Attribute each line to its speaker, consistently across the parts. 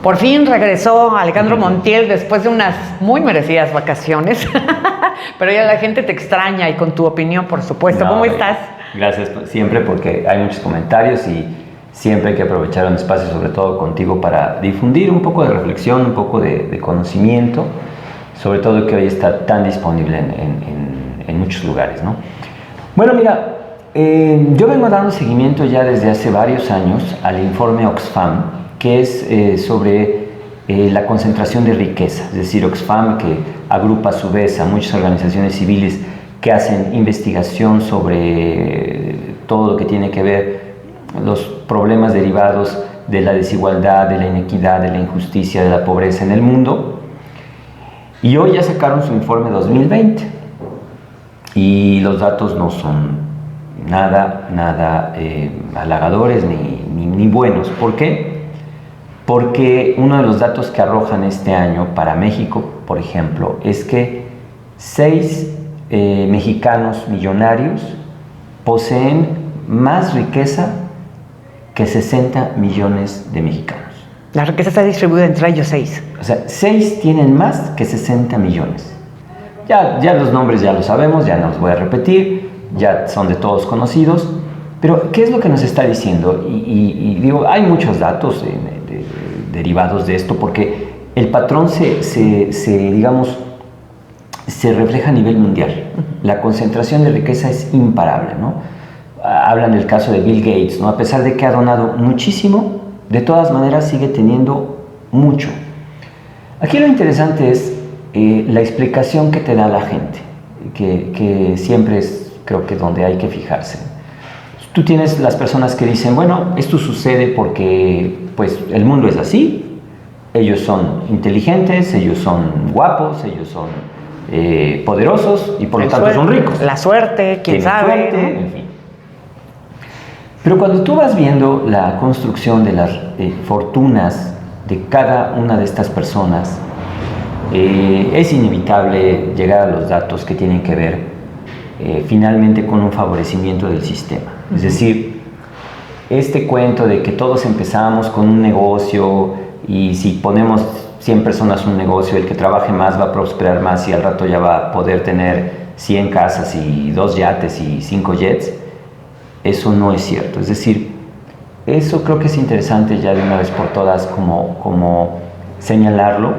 Speaker 1: Por fin regresó Alejandro Montiel después de unas muy merecidas vacaciones, pero ya la gente te extraña y con tu opinión, por supuesto. ¿Cómo estás?
Speaker 2: Gracias siempre porque hay muchos comentarios y siempre hay que aprovechar un espacio, sobre todo contigo, para difundir un poco de reflexión, un poco de conocimiento, sobre todo que hoy está tan disponible en muchos lugares, ¿no? Bueno, mira, yo vengo dando seguimiento ya desde hace varios años al informe Oxfam, que es sobre la concentración de riqueza, es decir, Oxfam, que agrupa a su vez a muchas organizaciones civiles que hacen investigación sobre todo lo que tiene que ver los problemas derivados de la desigualdad, de la inequidad, de la injusticia, de la pobreza en el mundo. Y hoy ya sacaron su informe 2020 y los datos no son nada halagadores ni buenos. ¿Por qué? Porque uno de los datos que arrojan este año para México, por ejemplo, es que 6 mexicanos millonarios poseen más riqueza que 60 millones de mexicanos.
Speaker 1: La riqueza está distribuida entre ellos 6.
Speaker 2: O sea, 6 tienen más que 60 millones. Ya los nombres ya los sabemos, ya no los voy a repetir, ya son de todos conocidos. Pero, ¿qué es lo que nos está diciendo? Y digo, hay muchos datos derivados de esto, porque el patrón se refleja a nivel mundial. La concentración de riqueza es imparable, ¿no? Hablan del caso de Bill Gates, ¿no? A pesar de que ha donado muchísimo, de todas maneras sigue teniendo mucho. Aquí lo interesante es la explicación que te da la gente, que siempre es, creo que, donde hay que fijarse. Tú tienes las personas que dicen, bueno, esto sucede porque pues el mundo es así, ellos son inteligentes, ellos son guapos, ellos son poderosos y por lo tanto son ricos.
Speaker 1: La suerte, quién sabe.
Speaker 2: Suerte, en fin. Pero cuando tú vas viendo la construcción de las fortunas de cada una de estas personas, es inevitable llegar a los datos que tienen que ver finalmente con un favorecimiento del sistema. Es decir, este cuento de que todos empezamos con un negocio y si ponemos 100 personas un negocio, el que trabaje más va a prosperar más y al rato ya va a poder tener 100 casas y 2 yates y 5 jets, eso no es cierto. Es decir, eso creo que es interesante ya de una vez por todas como señalarlo.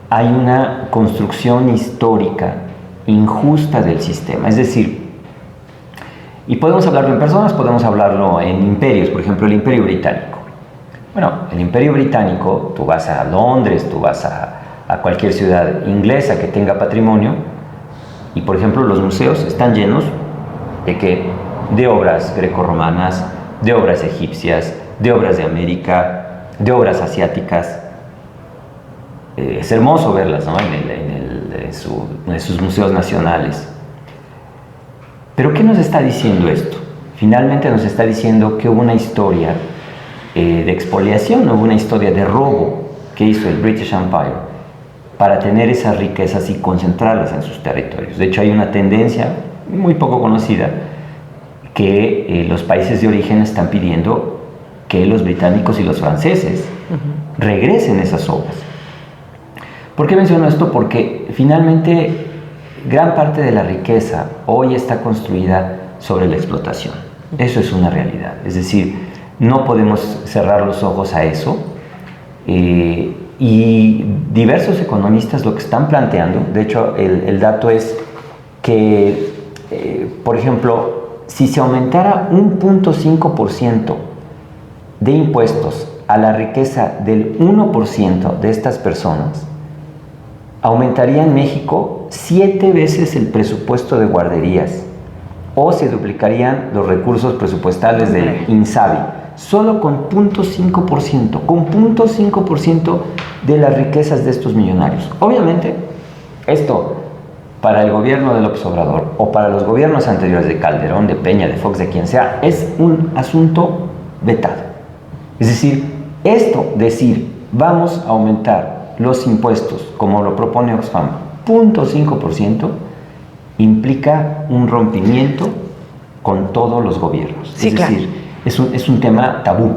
Speaker 2: Hay una construcción histórica injusta del sistema, es decir, y podemos hablarlo en personas, podemos hablarlo en imperios, por ejemplo el Imperio Británico. Bueno, el Imperio Británico, tú vas a Londres, tú vas a cualquier ciudad inglesa que tenga patrimonio y por ejemplo los museos están llenos de obras grecorromanas, de obras egipcias, de obras de América, de obras asiáticas. Es hermoso verlas, ¿no? en sus museos nacionales. Pero ¿qué nos está diciendo esto? Finalmente nos está diciendo que hubo una historia de expoliación, hubo una historia de robo que hizo el British Empire para tener esas riquezas y concentrarlas en sus territorios. De hecho, hay una tendencia muy poco conocida que los países de origen están pidiendo que los británicos y los franceses regresen esas obras. ¿Por qué menciono esto? Porque finalmente gran parte de la riqueza hoy está construida sobre la explotación. Eso es una realidad. Es decir, no podemos cerrar los ojos a eso. Y diversos economistas lo que están planteando, de hecho el dato es que, por ejemplo, si se aumentara un 0.5% de impuestos a la riqueza del 1% de estas personas, aumentaría en México 7 veces el presupuesto de guarderías o se duplicarían los recursos presupuestales del INSABI, solo con 0.5% de las riquezas de estos millonarios. Obviamente, esto para el gobierno de López Obrador o para los gobiernos anteriores de Calderón, de Peña, de Fox, de quien sea, es un asunto vetado. Es decir, decir vamos a aumentar los impuestos, como lo propone Oxfam, 0.5%, implica un rompimiento con todos los gobiernos.
Speaker 1: Sí,
Speaker 2: es decir, es un tema tabú.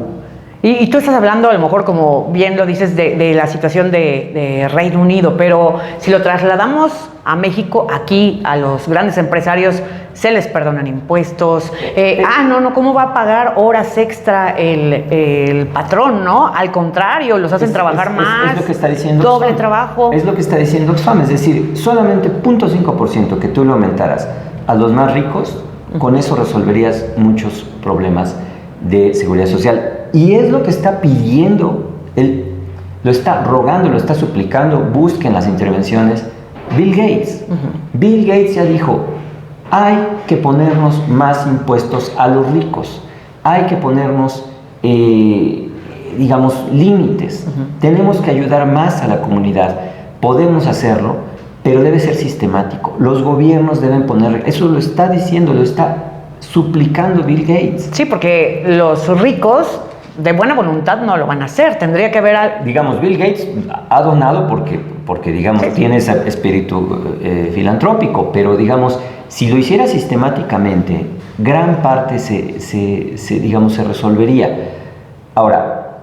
Speaker 1: Y tú estás hablando, a lo mejor, como bien lo dices, de la situación de Reino Unido, pero si lo trasladamos a México, aquí a los grandes empresarios se les perdonan impuestos. ¿Cómo va a pagar horas extra el patrón, no? Al contrario, los hacen trabajar más.
Speaker 2: Es lo que está diciendo
Speaker 1: doble
Speaker 2: Oxfam.
Speaker 1: trabajo.
Speaker 2: Es lo que está diciendo Oxfam, es decir, solamente 0.5% que tú lo aumentaras a los más ricos, con eso resolverías muchos problemas de seguridad social. Y es lo que está pidiendo, él lo está rogando, lo está suplicando, busquen las intervenciones Bill Gates. Bill Gates ya dijo, hay que ponernos más impuestos a los ricos, hay que ponernos, digamos, límites, tenemos que ayudar más a la comunidad, podemos hacerlo, pero debe ser sistemático, los gobiernos deben poner, eso lo está diciendo, lo está suplicando Bill Gates.
Speaker 1: Sí, porque los ricos de buena voluntad no lo van a hacer, tendría que haber...
Speaker 2: Digamos, Bill Gates ha donado porque digamos, sí, tiene ese espíritu filantrópico, pero digamos, si lo hiciera sistemáticamente, gran parte se resolvería. Ahora,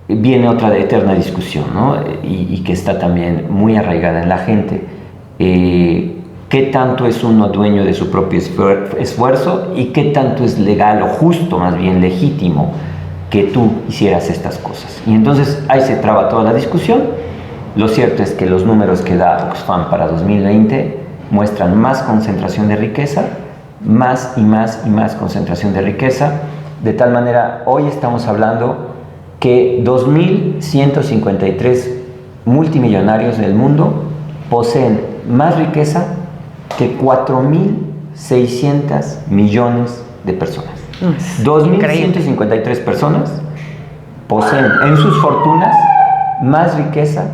Speaker 2: viene otra eterna discusión, ¿no? Y que está también muy arraigada en la gente. ¿Qué tanto es uno dueño de su propio esfuerzo y qué tanto es legal o justo, más bien legítimo, que tú hicieras estas cosas? Y entonces ahí se traba toda la discusión. Lo cierto es que los números que da Oxfam para 2020 muestran más concentración de riqueza, más y más y más concentración de riqueza, de tal manera, hoy estamos hablando que 2.153 multimillonarios del mundo poseen más riqueza que 4.600 millones de personas. 2.153 personas poseen en sus fortunas más riqueza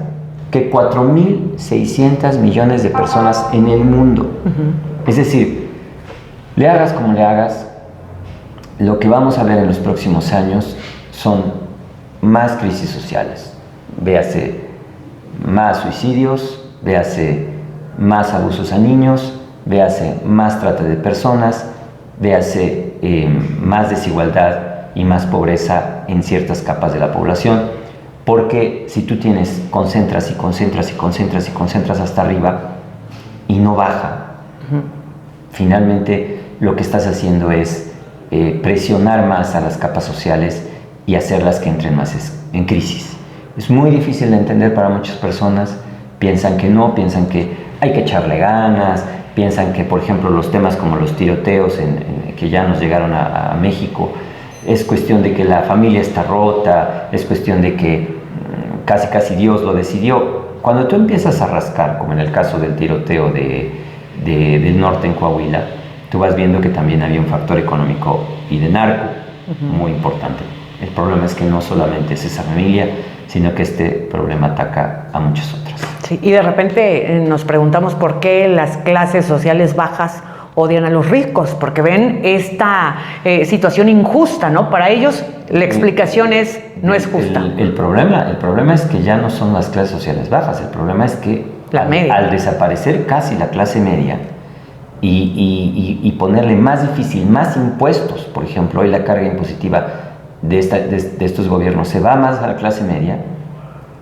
Speaker 2: que 4.600 millones de personas en el mundo. Es decir, le hagas como le hagas, lo que vamos a ver en los próximos años son más crisis sociales. Véase más suicidios, véase más abusos a niños, véase más trata de personas, véase más desigualdad y más pobreza en ciertas capas de la población, porque si tú concentras y concentras y concentras y concentras hasta arriba y no baja, finalmente lo que estás haciendo es presionar más a las capas sociales y hacerlas que entren más en crisis. Es muy difícil de entender para muchas personas, piensan que no, piensan que hay que echarle ganas, piensan que, por ejemplo, los temas como los tiroteos que ya nos llegaron a México, es cuestión de que la familia está rota, es cuestión de que casi Dios lo decidió. Cuando tú empiezas a rascar, como en el caso del tiroteo del norte en Coahuila, tú vas viendo que también había un factor económico y de narco muy importante. El problema es que no solamente es esa familia, sino que este problema ataca a muchas otras.
Speaker 1: Sí, y de repente nos preguntamos por qué las clases sociales bajas odian a los ricos, porque ven esta situación injusta, ¿no? Para ellos la explicación no es justa.
Speaker 2: El problema es que ya no son las clases sociales bajas, el problema es que al desaparecer casi la clase media y ponerle más difícil, más impuestos, por ejemplo, hoy la carga impositiva de estos gobiernos se va más a la clase media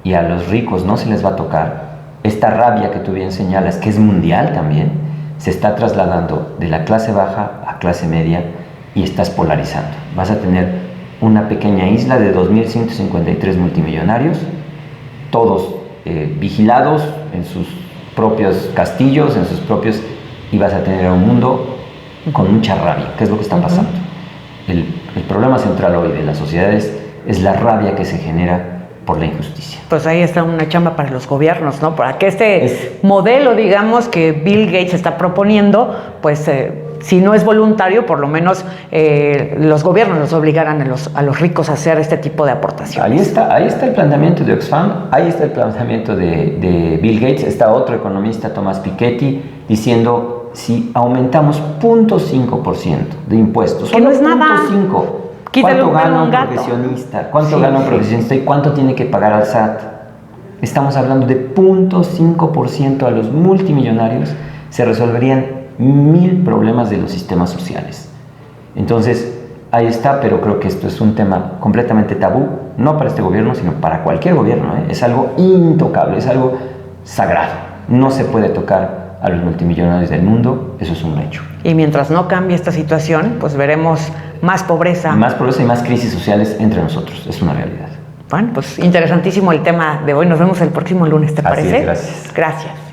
Speaker 2: y a los ricos no se les va a tocar. Esta rabia que tú bien señalas, que es mundial también, se está trasladando de la clase baja a clase media y estás polarizando. Vas a tener una pequeña isla de 2.153 multimillonarios, todos vigilados en sus propios castillos, y vas a tener un mundo con mucha rabia, que es lo que está pasando. El problema central hoy de las sociedades es la rabia que se genera por la injusticia.
Speaker 1: Pues ahí está una chamba para los gobiernos, ¿no? Para que este modelo, digamos, que Bill Gates está proponiendo, pues si no es voluntario, por lo menos los gobiernos los obligaran a los ricos a hacer este tipo de aportaciones.
Speaker 2: Ahí está el planteamiento de Oxfam, ahí está el planteamiento de Bill Gates. Está otro economista, Thomas Piketty, diciendo si aumentamos 0.5% de impuestos,
Speaker 1: que no es nada.
Speaker 2: 0.5%. ¿Cuánto gana un profesionista? ¿Cuánto gana un profesionista y cuánto tiene que pagar al SAT? Estamos hablando de 0.5% a los multimillonarios. Se resolverían 1.000 problemas de los sistemas sociales. Entonces, ahí está, pero creo que esto es un tema completamente tabú, no para este gobierno, sino para cualquier gobierno, ¿eh? Es algo intocable, es algo sagrado. No se puede tocar a los multimillonarios del mundo, eso es un hecho.
Speaker 1: Y mientras no cambie esta situación, pues veremos más pobreza.
Speaker 2: Más pobreza y más crisis sociales entre nosotros, es una realidad.
Speaker 1: Bueno, pues interesantísimo el tema de hoy. Nos vemos el próximo lunes, ¿te parece?
Speaker 2: Así es, gracias.
Speaker 1: Gracias.